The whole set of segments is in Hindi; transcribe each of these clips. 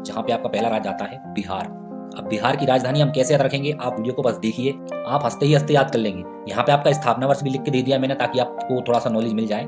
जहाँ पे आपका पहला राज्य आता है बिहार। अब बिहार की राजधानी हम कैसे याद रखेंगे, आप वीडियो को बस देखिए, आप हंसते ही हंसते याद कर लेंगे। यहाँ पे आपका स्थापना वर्ष भी लिख के दे दिया मैंने, ताकि आपको थोड़ा सा नॉलेज मिल जाए।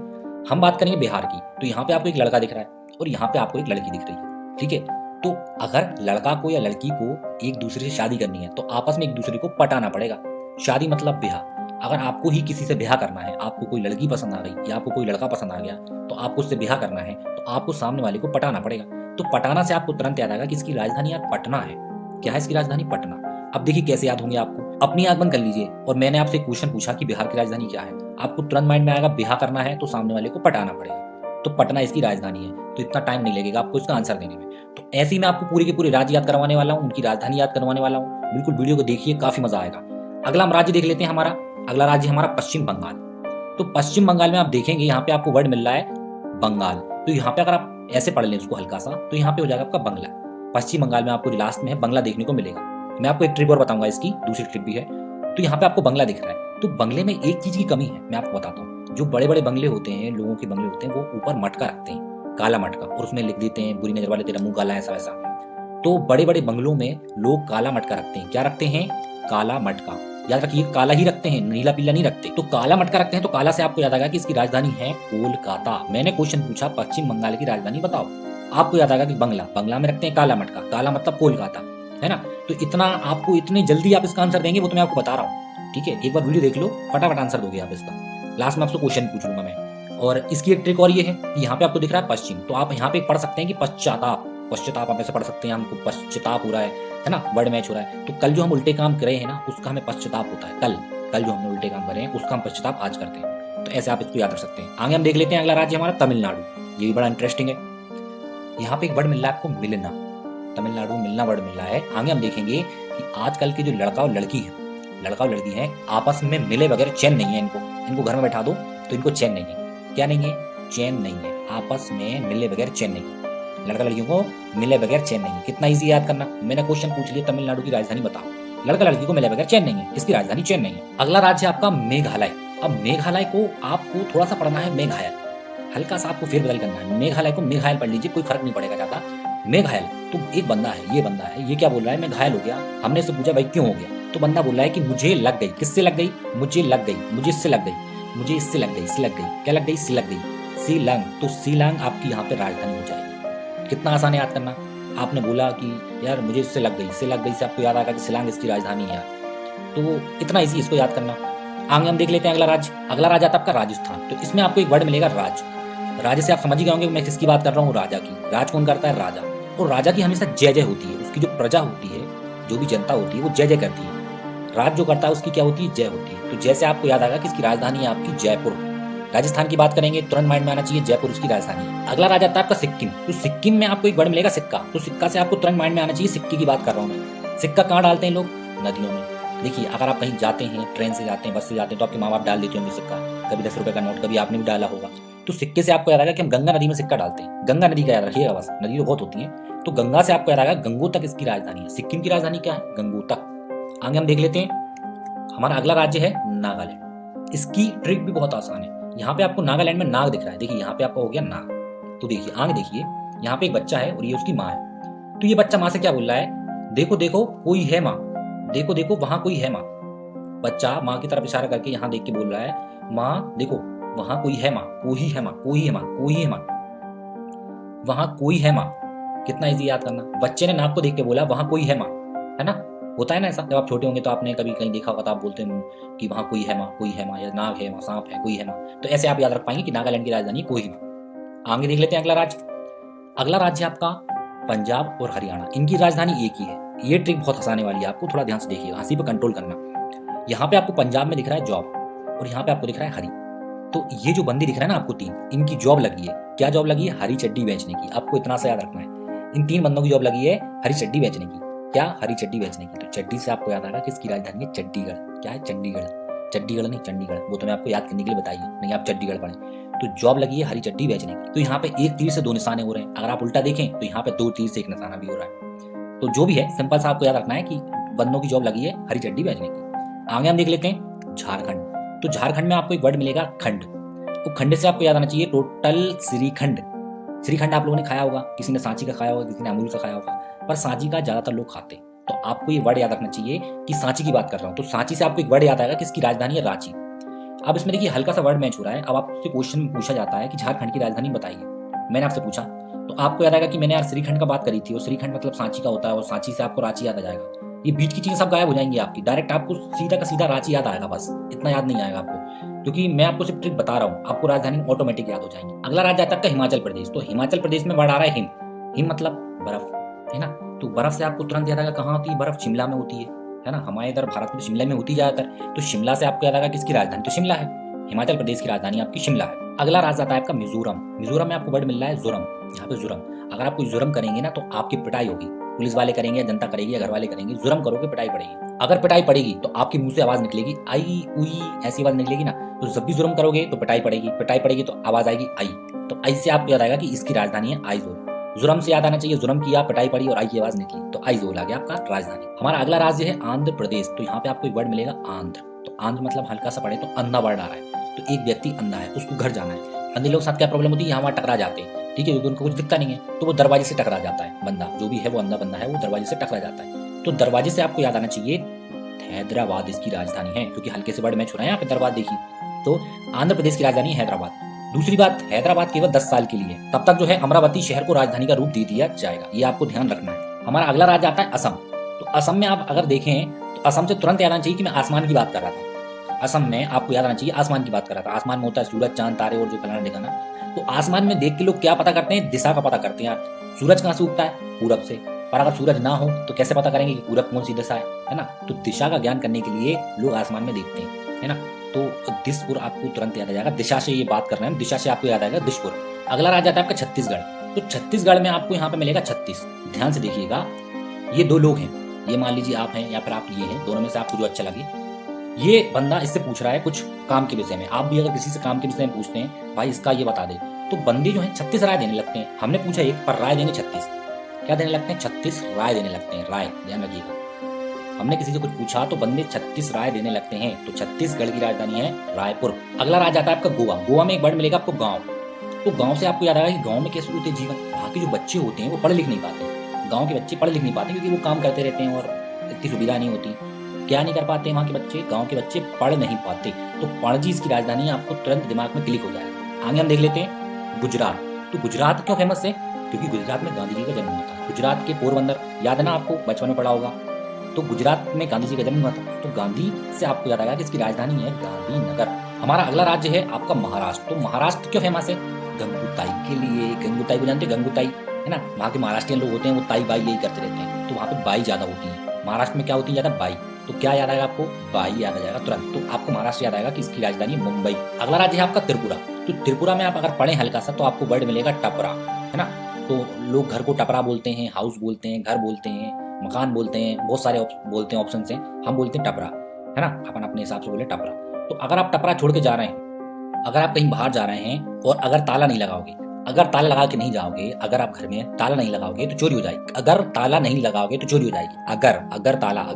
हम बात करेंगे बिहार की, तो यहाँ पे आपको एक लड़का दिख रहा है और यहाँ पे आपको एक लड़की दिख रही है, ठीक है। तो अगर लड़का को या लड़की को एक दूसरे से शादी करनी है तो आपस में एक दूसरे को पटाना पड़ेगा। शादी मतलब ब्याह। अगर आपको ही किसी से ब्याह करना है, आपको कोई लड़की पसंद आ गई या आपको कोई लड़का पसंद आ गया, तो आपको उससे ब्याह करना है तो आपको सामने वाले को पटाना पड़ेगा। तो पटाना से आपको तुरंत याद आएगा कि इसकी राजधानी यार पटना है। क्या है इसकी राजधानी? पटना। अब देखिए कैसे याद होंगे आपको, अपनी आंख बंद कर लीजिए और मैंने आपसे एक क्वेश्चन पूछा कि बिहार की राजधानी क्या है, आपको तुरंत माइंड में आएगा ब्याह करना है तो सामने वाले को पटाना पड़ेगा, तो पटना इसकी राजधानी है। तो इतना टाइम नहीं लगेगा आपको इसका आंसर देने में। तो ऐसे ही मैं आपको पूरे के पूरे राज्य याद करवाने वाला हूँ, उनकी राजधानी याद करवाने वाला हूँ। बिल्कुल वीडियो को देखिए, काफी मजा आएगा। अगला हम राज्य देख लेते हैं। हमारा अगला राज्य हमारा पश्चिम बंगाल। तो पश्चिम बंगाल में आप देखेंगे यहाँ पे आपको वर्ड मिल रहा है बंगाल। तो यहाँ पे अगर आप ऐसे पढ़ लें उसको हल्का सा, तो यहाँ पे हो जाएगा आपका बंगला। पश्चिम बंगाल में आपको लास्ट में है बंगला देखने को मिलेगा। मैं आपको एक ट्रिक और बताऊंगा, इसकी दूसरी ट्रिक भी है। तो यहाँ पे आपको बंगला दिख रहा है, तो बंगले में एक चीज की कमी है, मैं आपको बताता हूँ। जो बड़े बड़े बंगले होते हैं, लोगों के बंगले होते हैं, वो ऊपर मटका रखते हैं, काला मटका, और उसमें लिख देते हैं बुरी नजर वाले तेरा मुंह काला है, ऐसा वैसा। तो बड़े बड़े बंगलों में लोग काला मटका रखते हैं। क्या रखते हैं? काला मटका। याद रखिए, काला ही रखते हैं, नीला पीला नहीं रखते। तो काला मटका रखते हैं, तो काला से आपको याद आएगा कि इसकी राजधानी है कोलकाता। मैंने क्वेश्चन पूछा पश्चिम बंगाल की राजधानी बताओ, आपको याद आएगा कि बंगला, बंगला में रखते हैं काला मटका, काला मतलब कोलकाता, है ना। तो इतना आपको, इतनी जल्दी आप इसका आंसर देंगे वो तो मैं आपको बता रहा हूँ, ठीक है। एक बार वीडियो देख लो, फटाफट आंसर दोगे आप इसका। लास्ट में आपसे क्वेश्चन पूछ लूंगा मैं। और इसकी एक ट्रिक और ये है, यहाँ पे आपको दिख रहा है पश्चिम, तो आप यहाँ पे पढ़ सकते हैं कि पश्चाताप। पश्चाताप आप ऐसे पढ़ सकते हैं, हमको पश्चाताप हो रहा है ना, वर्ड मैच हो रहा है। तो कल जो हम उल्टे काम करे हैं ना, उसका हमें पश्चाताप होता है। कल जो हमने उल्टे काम करे हैं उसका हम पश्चाताप आज करते हैं। तो ऐसे आप इसको याद रख सकते हैं। आगे हम देख लेते हैं अगला राज्य हमारा तमिलनाडु। ये भी बड़ा इंटरेस्टिंग है। यहाँ पे एक वर्ड मिल रहा है आपको मिलना, तमिलनाडु में मिलना वर्ड मिल रहा है। आगे हम देखेंगे कि आजकल के जो लड़का और लड़की है आपस में मिले बगैर चैन नहीं है। इनको घर में बैठा दो तो इनको चैन नहीं है। क्या नहीं है? चैन नहीं है। आपस में मिले बगैर चैन नहीं है। लड़का लड़कियों को मिले बगैर चैन नहीं है। कितना इजी याद करना। मैंने क्वेश्चन पूछ लिया तमिलनाडु की राजधानी बताओ, लड़का लड़की को मिले बगैर चैन नहीं है, इसकी राजधानी चैन नहीं है। अगला राज्य आपका मेघालय। अब मेघालय को आपको थोड़ा सा पढ़ना है मेघायल, हल्का सा आपको फेरबदल करना है। मेघालय को मेघायल पढ़ लीजिए, कोई फर्क नहीं पड़ेगा ज्यादा। मेघायल, तो एक बंदा है, ये क्या बोल रहा है? मैं घायल हो गया। हमने इससे पूछा भाई क्यों हो गया, तो बंदा बोल रहा है कि मुझे लग गई। किससे लग गई? मुझे लग गई, मुझे इससे लग गई, मुझे इससे लग गई, इससे लग गई। क्या लग गई? इससे लग गई। शिलांग। तो शिलांग आपकी यहाँ पे राजधानी हो जाएगी। कितना आसान है याद करना। आपने बोला कि यार मुझे इससे लग गई, इससे लग गई से आपको याद आएगा कि शिलांग इसकी राजधानी है। तो इतना इजी इसको याद करना। आगे हम देख लेते हैं अगला राज्य। अगला राज्य आता है आपका राजस्थान। तो इसमें आपको एक वर्ड मिलेगा राज। राजा से आप समझ ही गए होंगे मैं किसकी बात कर रहा हूँ, राजा की। राज कौन करता है? राजा। और राजा की हमेशा जय जय होती है। उसकी जो प्रजा होती है, जो भी जनता होती है, वो जय जय करती है। राज जो करता है उसकी क्या होती है? जय होती है। तो जैसे आपको याद आएगा कि इसकी राजधानी है आपकी जयपुर। राजस्थान की बात करेंगे तुरंत माइंड में आना चाहिए जयपुर उसकी राजधानी है। अगला राज्य आता है आपका सिक्किम। तो सिक्किम में आपको एक वर्ड मिलेगा सिक्का। तो सिक्का से आपको तुरंत माइंड में आना चाहिए सिक्के की बात कर रहा हूँ मैं। सिक्का कहाँ डालते हैं लोग? नदियों में। देखिए अगर आप कहीं जाते हैं, ट्रेन से जाते हैं, बस से जाते हैं, तो आपके माँ बाप डाल देते होंगे सिक्का। कभी 10 रुपए का नोट, कभी आपने भी डाला होगा। तो सिक्के से आपको याद आएगा कि हम गंगा नदी में सिक्का डालते हैं। गंगा नदी का याद रखिएगा बस, नदी तो बहुत होती है। तो गंगा से आपको याद आएगा गंगोतक इसकी राजधानी है। सिक्किम की राजधानी क्या है? गंगोतक। आगे हम देख लेते हैं हमारा अगला राज्य है नागालैंड। इसकी ट्रिक भी बहुत आसान है। यहाँ पे आपको नागालैंड में नाग दिख रहा है। देखिए यहाँ पे आपका हो गया नाग। तो देखिए आगे देखिए, यहाँ पे एक बच्चा है और ये उसकी माँ है। तो ये बच्चा माँ से क्या बोल रहा है? देखो देखो कोई है माँ, देखो देखो वहां कोई है माँ। बच्चा माँ की तरफ इशारा करके यहाँ देख के बोल रहा है माँ देखो वहां कोई है माँ, कोई है माँ, कोई है माँ, कोई है माँ, वहां कोई है माँ। कितना इजी याद करना। बच्चे ने नाग को देख के बोला वहां कोई है माँ, है ना। होता है ना ऐसा, जब आप छोटे होंगे तो आपने कभी कहीं देखा होगा तो आप बोलते हैं कि वहां कोई है माँ, कोई है माँ, या नाग है माँ, सांप है, कोई है माँ। तो ऐसे आप याद रख पाएंगे कि नागालैंड की राजधानी कोई माँ। आगे देख लेते हैं अगला राज्य। अगला राज्य आपका पंजाब और हरियाणा। इनकी राजधानी एक ही है। ये ट्रिक बहुत हंसाने वाली है, आपको थोड़ा ध्यान से देखिएगा, हंसी पे कंट्रोल करना। यहाँ पे आपको पंजाब में दिख रहा है जॉब और यहाँ पे आपको दिख रहा है हरी। तो ये जो बंदी दिख रहा है ना आपको तीन, इनकी जॉब लगी है। क्या जॉब लगी है? हरी चड्डी बेचने की। आपको इतना सा याद रखना है, इन तीन बंदों की जॉब लगी है हरी चड्डी बेचने की। क्या? हरी चड्डी बेचने की। तो चड्डी से आपको याद आ रहा है कि इसकी राजधानी है चंडीगढ़। क्या है? चंडीगढ़। चंडीगढ़ नहीं चंडीगढ़, वो तो मैं आपको याद करने के लिए बताइए, नहीं आप चंडीगढ़ पढ़े। तो जॉब लगी है हरी चड्डी बेचने की। तो यहाँ पे एक तीर से दो निशाने हो रहे हैं। अगर आप उल्टा देखें तो यहाँ पे दो तीर से एक निशाना भी हो रहा है। तो जो भी है सिंपल सा आपको याद रखना है कि बंदों की जॉब लगी है हरी चड्डी बेचने की। आगे हम देख लेते हैं झारखंड। तो झारखंड में आपको एक वर्ड मिलेगा खंड। तो खंड से आपको याद आना चाहिए टोटल श्रीखंड। श्रीखंड आप लोगों ने खाया होगा, किसी ने सांची का खाया होगा, किसी ने अमूल का खाया होगा। पर सांची का ज्यादातर लोग खाते हैं। तो आपको ये वर्ड याद रखना चाहिए कि सांची की बात कर रहा हूँ, तो सांची से आपको एक वर्ड याद आएगा कि इसकी राजधानी है रांची। अब इसमें देखिए हल्का सा वर्ड मैच हो रहा है। अब आपसे क्वेश्चन में पूछा जाता है कि झारखंड की राजधानी बताइए, मैंने आपसे पूछा, तो आपको याद आएगा कि मैंने यार श्रीखंड का बात करी थी, और श्रीखंड मतलब सांची का होता है, और सांची से आपको रांची याद आ जाएगा। ये बीच की चीजें सब गायब हो जाएंगी आपकी, डायरेक्ट आपको सीधा का सीधा रांची याद आएगा, बस इतना याद नहीं आएगा आपको, क्योंकि मैं आपको सिर्फ ट्रिक बता रहा हूँ, आपको राजधानी ऑटोमेटिक याद हो जाएंगी। अगला राज्य आता है आपका हिमाचल प्रदेश। तो हिमाचल प्रदेश में वर्ड आ रहा है हिम। हिम मतलब बर्फ, है ना। तो बर्फ से आपको तुरंत याद आएगा कहाँ होती है बर्फ, शिमला में होती है ना। हमारे इधर भारत में शिमला में होती है ज्यादातर। तो शिमला से आपको याद आएगा किसकी राजधानी, तो शिमला है। हिमाचल प्रदेश की राजधानी आपकी शिमला है। अगला राज्य आता है आपका मिजोरम। मिजोरम में आपको वर्ड मिल रहा है जुर्म। यहाँ पे जुर्म, अगर आप कोई जुर्म करेंगे ना तो आपकी पिटाई होगी, पुलिस वाले करेंगे, जनता करेगी, या घर वाले करेंगे। जुर्म करोगे पिटाई पड़ेगी। अगर पिटाई पड़ेगी तो आपके मुंह से आवाज निकलेगी आई उई, ऐसी आवाज निकलेगी ना। तो जब भी जुर्म करोगे तो पिटाई पड़ेगी, पिटाई पड़ेगी तो आवाज आएगी आई। तो आई से आपको याद आएगा कि इसकी राजधानी है आइजोल। जुर्म से याद आना चाहिए, जुर्म किया, पिटाई पड़ी और आई की आवाज निकली, तो आइजोल आ गया आपका राजधानी। हमारा अगला राज्य है आंध्र प्रदेश। तो यहाँ पे आपको एक वर्ड मिलेगा आंध्र। तो आंध्र मतलब हल्का सा पढ़े तो अंधा वर्ड आ रहा है। तो एक व्यक्ति अंधा है, उसको घर जाना है। अंधे लोग साथ क्या प्रॉब्लम होती है, यहाँ वहाँ टकरा जाते हैं, ठीक है, क्योंकि उनको कुछ दिखता नहीं है, तो वो दरवाजे से टकरा जाता है। बंदा जो भी है वो अंधा बंदा है, वो दरवाजे से टकरा जाता है। तो दरवाजे से आपको याद आना चाहिए हैदराबाद इसकी राजधानी है, क्योंकि हल्के से वर्ड मैच हो रहा है यहाँ पे, दरवाजा देखिए। तो आंध्र प्रदेश की राजधानी हैदराबाद। दूसरी बात, हैदराबाद केवल 10 साल के लिए, तब तक जो है अमरावती शहर को राजधानी का रूप दे दिया जाएगा, ये आपको ध्यान रखना है। हमारा अगला राज्य आता है असम। तो असम में आप अगर देखें तो असम से तुरंत याद आना चाहिए कि मैं आसमान की बात कर रहा था। असम में आपको याद आना चाहिए आसमान की बात कर रहा था। आसमान में होता है सूरज, चांद, तारे और जो फलाना ढिकाना। तो आसमान में देख के लोग क्या पता करते हैं, दिशा का पता करते हैं। सूरज कहाँ से उगता है, पूरब से। पर अगर सूरज ना हो तो कैसे पता करेंगे कि पूरब कौन सी दिशा है ना। तो दिशा का ज्ञान करने के लिए लोग आसमान में देखते हैं, है ना। तो दिसपुर आपको तुरंत याद आ जाएगा, दिशा से ये बात कर रहे हैं, दिशा से आपको याद आएगा दिसपुर। अगला राज्य आता है आपका छत्तीसगढ़। तो छत्तीसगढ़ में आपको यहाँ पे मिलेगा 36। ध्यान से देखिएगा, ये दो लोग हैं, ये मान लीजिए आप हैं या फिर आप ये हैं, दोनों में से आपको जो अच्छा लगे। ये बंदा इससे पूछ रहा है कुछ काम के विषय में। आप भी अगर किसी से काम के विषय में पूछते हैं, भाई इसका ये बता दे, तो बंदे जो है 36 राय देने लगते हैं। हमने पूछा एक, पर राय देंगे 36। क्या देने लगते हैं, 36 राय देने लगते हैं। राय ध्यान रखिएगा, हमने किसी से कुछ पूछा तो बंदे 36 राय देने लगते हैं। तो छत्तीसगढ़ की राजधानी है रायपुर। अगला राज्य आता है आपका गोवा। गोवा में एक वर्ड मिलेगा आपको गाँव। तो गाँव से आपको याद आएगा कि गाँव में कैसे होते जीवन। वहाँ के जो बच्चे होते हैं वो पढ़ लिख नहीं पाते। गाँव के बच्चे पढ़ लिख नहीं पाते क्योंकि वो काम करते रहते हैं और इतनी सुविधा नहीं होती। क्या नहीं कर पाते वहाँ के बच्चे, गाँव के बच्चे पढ़ नहीं पाते। तो पणजी इसकी राजधानी आपको तुरंत दिमाग में क्लिक हो जाएगा। आगे हम देख लेते हैं गुजरात। तो गुजरात क्यों फेमस है, क्योंकि गुजरात में गांधी जी का जन्म हुआ था। गुजरात के पोरबंदर, याद है ना आपको, बचपन में पढ़ा होगा। तो गुजरात में गांधी जी का जन्म हुआ था। तो गांधी से आपको याद आएगा कि इसकी राजधानी है गांधीनगर। हमारा अगला राज्य है आपका महाराष्ट्र। तो महाराष्ट्र क्यों फेमस है, गंगूताई के लिए। गंगूताई को जानते हैं, गंगूताई है ना। वहाँ के महाराष्ट्रियन लोग होते हैं, वो ताई बाई यही करते रहते हैं। तो वहाँ पे बाई ज्यादा होती है। महाराष्ट्र में क्या होती है ज्यादा, बाई। तो क्या याद आएगा आपको, बाई याद आ जाएगा तुरंत। तो आपको महाराष्ट्र याद आएगा कि इसकी राजधानी मुंबई। अगला राज्य है आपका त्रिपुरा। तो त्रिपुरा में आप अगर पढ़े हल्का सा तो आपको वर्ड मिलेगा टपरा, है ना। तो लोग घर को टपरा बोलते हैं, हाउस बोलते हैं, घर बोलते हैं, मकान बोलते हैं, बहुत सारे बोलते हैं ऑप्शन से। हम बोलते हैं टपरा, है ना। अपन अपने हिसाब से बोले टपरा। तो अगर आप टपरा छोड़ के जा रहे हैं, अगर आप कहीं बाहर जा रहे हैं और अगर ताला नहीं लगाओगे, अगर ताला लगा के नहीं जाओगे, अगर आप घर में ताला नहीं लगाओगे तो चोरी हो जाएगी। अगर ताला नहीं लगाओगे तो चोरी हो जाएगी। अगर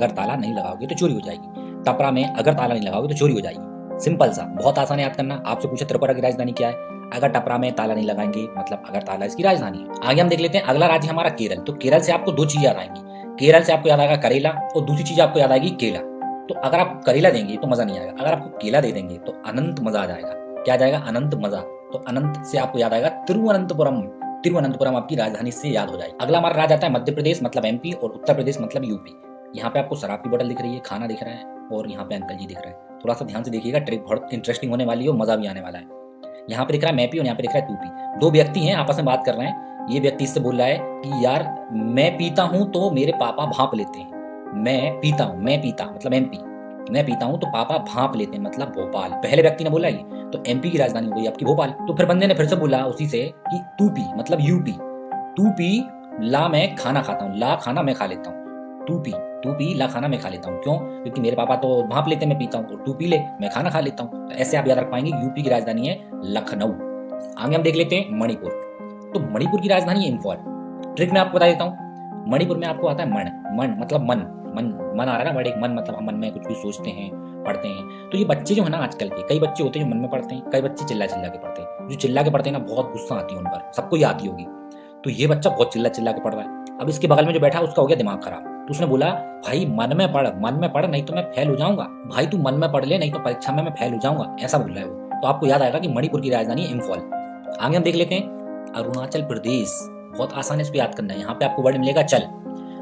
ताला नहीं लगाओगे तो चोरी हो जाएगी। टपरा में अगर ताला नहीं लगाओगे तो चोरी हो जाएगी। सिंपल सा, बहुत आसान है याद करना। आपसे पूछा त्रिपुरा की राजधानी क्या है, अगर टपरा में ताला नहीं लगाएंगे मतलब अगर ताला इसकी राजधानी है। आगे हम देख लेते हैं अगला राज्य हमारा केरल। तो केरल से आपको दो चीज याद आएंगी। केरल से आपको याद आएगा करेला और दूसरी चीज आपको याद आएगी केला। तो अगर आप करेला देंगे तो मजा नहीं आएगा, अगर आपको केला दे देंगे तो अनंत मजा आ जाएगा। क्या आ जाएगा, अनंत मजा। तो अनंत से आपको याद आएगा तिरुवनंतपुरम। तिरुवनंतपुरम आपकी राजधानी से याद हो जाएगी। अगला हमारा राज्य आता है मध्य प्रदेश मतलब एमपी और उत्तर प्रदेश मतलब यूपी। यहाँ पे आपको शराब की बोतल दिख रही है, खाना दिख रहा है और यहाँ पे अंकल जी दिख रहा है। थोड़ा सा ध्यान से देखिएगा, ट्रिक बहुत इंटरेस्टिंग होने वाली है और मजा भी आने वाला है। यहाँ पे दिख रहा है मैपी और यहाँ पे दिख रहा है टूपी। दो व्यक्ति हैं आपस में बात कर रहे हैं। ये व्यक्ति इससे बोल रहा है कि यार मैं पीता हूँ तो मेरे पापा भाप लेते हैं। मैं पीता हूँ, मैं पीता मतलब एमपी, मैं पीता हूँ तो पापा भाप लेते हैं मतलब भोपाल। पहले व्यक्ति ने बोला ये, तो एमपी की राजधानी हो गई आपकी भोपाल। तो फिर बंदे ने फिर से बोला उसी से कि तू पी मतलब यूपी। तू पी ला मैं खाना खाता हूँ, ला खाना मैं खा लेता हूँ। तू पी ला खाना मैं खा लेता हूँ। क्यों, क्योंकि मेरे पापा तो भाप लेते मैं पीता हूँ, और तू पी ले मैं खाना खा लेता हूँ। तो ऐसे आप याद रख पाएंगे। यूपी की राजधानी है लखनऊ। आगे हम देख लेते हैं मणिपुर। तो मणिपुर की राजधानी है इम्फॉल। ट्रिक मैं आपको बता देता हूँ। मणिपुर में आपको आता है मन मतलब मन आ रहा है ना, बड़े मन मतलब हम मन में कुछ भी सोचते हैं, पढ़ते हैं। तो ये बच्चे जो है ना आजकल के, कई बच्चे होते हैं जो मन में पढ़ते हैं, कई बच्चे चिल्ला के पढ़ते हैं। जो चिल्ला के पढ़ते हैं ना बहुत गुस्सा आती है उन पर, सबको ये आती होगी। तो ये बच्चा बहुत चिल्ला के पढ़ रहा है अब इसके बगल में जो बैठा उसका हो गया दिमाग खराब, तो उसने बोला भाई मन में पढ़ नहीं तो मैं फेल हो जाऊंगा, भाई तू मन में पढ़ ले नहीं तो परीक्षा में मैं फेल हो जाऊंगा, ऐसा बोल रहा है वो। तो आपको याद आएगा कि मणिपुर की राजधानी है इम्फॉल। आगे हम देख लेते हैं अरुणाचल प्रदेश। बहुत आसान है इसको याद करना है। यहाँ पे आपको वर्ड मिलेगा चल।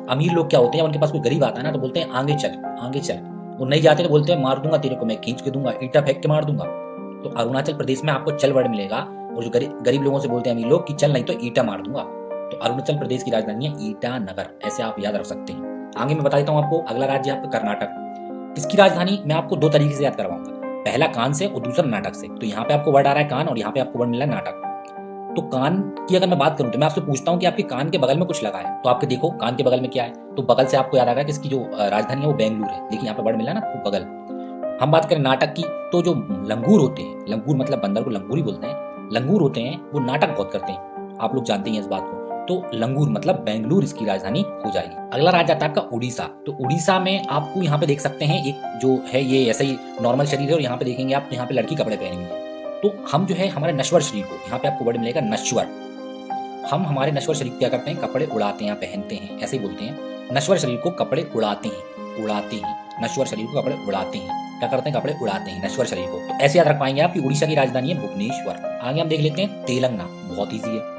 अमीर लोग क्या होते हैं, उनके पास कोई गरीब आता है ना तो बोलते हैं आगे चल आगे चल। वो नहीं जाते तो बोलते हैं मार दूंगा तेरे को, मैं खींच के दूंगा, ईटा फेंक के मार दूंगा। तो अरुणाचल प्रदेश में आपको चल वर्ड मिलेगा। और जो गरीब लोगों से बोलते हैं अमीर लोग कि चल नहीं तो ईटा मार दूंगा। तो अरुणाचल प्रदेश की राजधानी है ईटानगर, ऐसे आप याद रख सकते हैं। आगे मैं बता देता हूँ आपको, अगला राज्य है आपका कर्नाटक। इसकी राजधानी मैं आपको दो तरीके से याद करवाऊंगा, पहला कान से और दूसरा नाटक से। तो यहाँ पे आपको वर्ड आ रहा है कान और यहाँ पे आपको वर्ड मिला है नाटक। तो कान की अगर मैं बात करूं तो मैं आपसे पूछता हूं कि आपके कान के बगल में कुछ लगा है, तो आपके देखो कान के बगल में क्या है, तो बगल से आपको याद आ रहा है कि इसकी जो राजधानी है वो बेंगलुरु है। देखिए यहाँ पे वर्ड मिला ना आपको बगल। हम बात करें नाटक की, तो जो लंगूर होते हैं, लंगूर मतलब बंदर को लंगूर ही बोलते हैं, लंगूर होते हैं वो नाटक बहुत करते हैं, आप लोग जानते हैं इस बात को। तो लंगूर मतलब बेंगलुरु इसकी राजधानी हो जाएगी। अगला राज्य आता है आपका उड़ीसा। तो उड़ीसा में आपको यहाँ पे देख सकते हैं एक जो है ये ऐसा ही नॉर्मल शरीर है और यहाँ पे देखेंगे आप यहाँ पे लड़की कपड़े पहनी हुई है। तो हम जो है हमारे नश्वर शरीर को, यहाँ पे आपको वर्ड मिलेगा नश्वर। हम हमारे नश्वर शरीर क्या करते हैं, कपड़े उड़ाते हैं, पहनते हैं, ऐसे ही बोलते हैं। नश्वर शरीर को कपड़े उड़ाते हैं, उड़ाते हैं, नश्वर शरीर को कपड़े उड़ाते हैं। क्या करते हैं, कपड़े उड़ाते हैं नश्वर शरीर को। तो ऐसे याद रख पाएंगे आप कि उड़ीसा की राजधानी है भुवनेश्वर। आगे हम देख लेते हैं तेलंगाना। बहुत ईजी है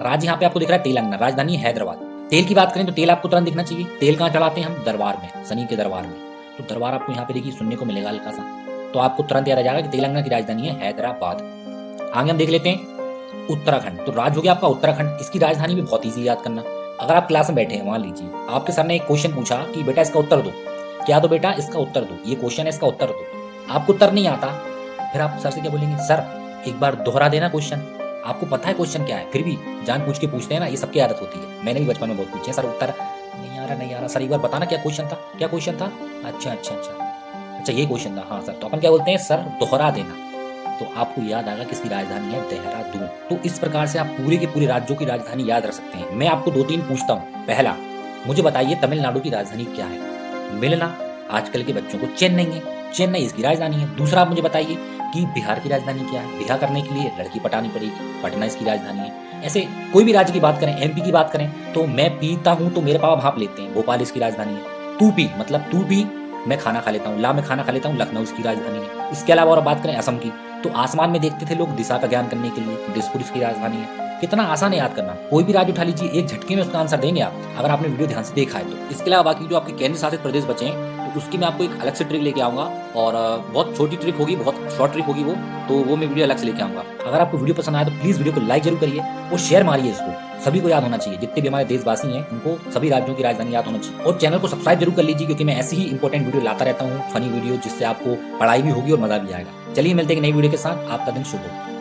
राज्य, यहाँ पे आपको दिख रहा है तेलंगाना, राजधानी हैदराबाद। तेल की बात करें तो तेल आपको तुरंत दिखना चाहिए। तेल कहाँ चढ़ाते हैं हम, दरबार में, शनि के दरबार में। तो दरबार आपको यहाँ पे देखिए सुनने को मिलेगा हल्का सा, तो आपको तुरंत याद आ जाएगा कि तेलंगाना की राजधानी है हैदराबाद। आगे हम देख लेते हैं उत्तराखंड। तो राज्य हो गया आपका उत्तराखंड। इसकी राजधानी भी बहुत ईजी याद करना। अगर आप क्लास में बैठे हैं, मान लीजिए आपके सर ने एक क्वेश्चन पूछा कि बेटा इसका उत्तर दो, क्या दो बेटा, इसका उत्तर दो, ये क्वेश्चन है इसका उत्तर दो। आपको उत्तर नहीं आता, फिर आप सर से क्या बोलेंगे, सर एक बार दोहरा देना क्वेश्चन। आपको पता है क्वेश्चन क्या है, फिर भी जान पूछ के पूछते हैं ना, ये सबकी आदत होती है। मैंने भी बचपन में बहुत पूछे, सर उत्तर नहीं आ रहा सर, एक बार बताना क्या क्वेश्चन था, क्या क्वेश्चन था, अच्छा ये क्वेश्चन था, हाँ सर। तो अपन क्या बोलते हैं, सर दोहरा देना। तो आपको याद आएगा किसकी राजधानी है, देहरादून। तो इस प्रकार से आप पूरे के पूरे राज्यों की राजधानी याद रख सकते हैं। मैं आपको दो तीन पूछता हूँ। पहला, मुझे बताइए तमिलनाडु की राजधानी क्या है। मिलना, आजकल के बच्चों को चेन्नई है, चेन्नई इसकी राजधानी है। दूसरा आप मुझे बताइए कि बिहार की राजधानी क्या है। बिहार करने के लिए लड़की पटानी पड़ेगी, पटना इसकी राजधानी है। ऐसे कोई भी राज्य की बात करें, एमपी की बात करें, तो मैं पीता हूँ तो मेरे पापा भाप लेते हैं, भोपाल इसकी राजधानी है। तू पी मतलब तू पी, मैं खाना खा लेता हूँ, ला मैं खाना खा लेता हूँ, लखनऊ इसकी राजधानी है। इसके अलावा और बात करें असम की, तो आसमान में देखते थे लोग दिशा का ज्ञान करने के लिए, दिसपुर इसकी राजधानी है। कितना आसान है याद करना, कोई भी राज्य उठा लीजिए, एक झटके में उसका आंसर देंगे आप, अगर आपने वीडियो ध्यान से देखा है तो। इसके अलावा बाकी जो आपके केंद्र शासित प्रदेश बचे हैं, तो उसकी मैं आपको एक अलग से ट्रिक लेके आऊंगा, और बहुत छोटी ट्रिक होगी, बहुत शॉर्ट ट्रिक होगी वो मैं वीडियो अलग से लेके आऊंगा। अगर आपको वीडियो पसंद आया तो प्लीज वीडियो को लाइक जरूर करिए और शेयर मारिए इसको, सभी को याद होना चाहिए, जितने भी हमारे देशवासी हैं उनको सभी राज्यों की राजधानी याद होना चाहिए। और चैनल को सब्सक्राइब जरूर कर लीजिए, क्योंकि मैं ऐसी ही इंपॉर्टेंट वीडियो लाता रहता हूँ, फनी वीडियो, जिससे आपको पढ़ाई भी होगी और मजा भी आएगा। चलिए मिलते हैं नई वीडियो के साथ, आपका दिन शुभ हो।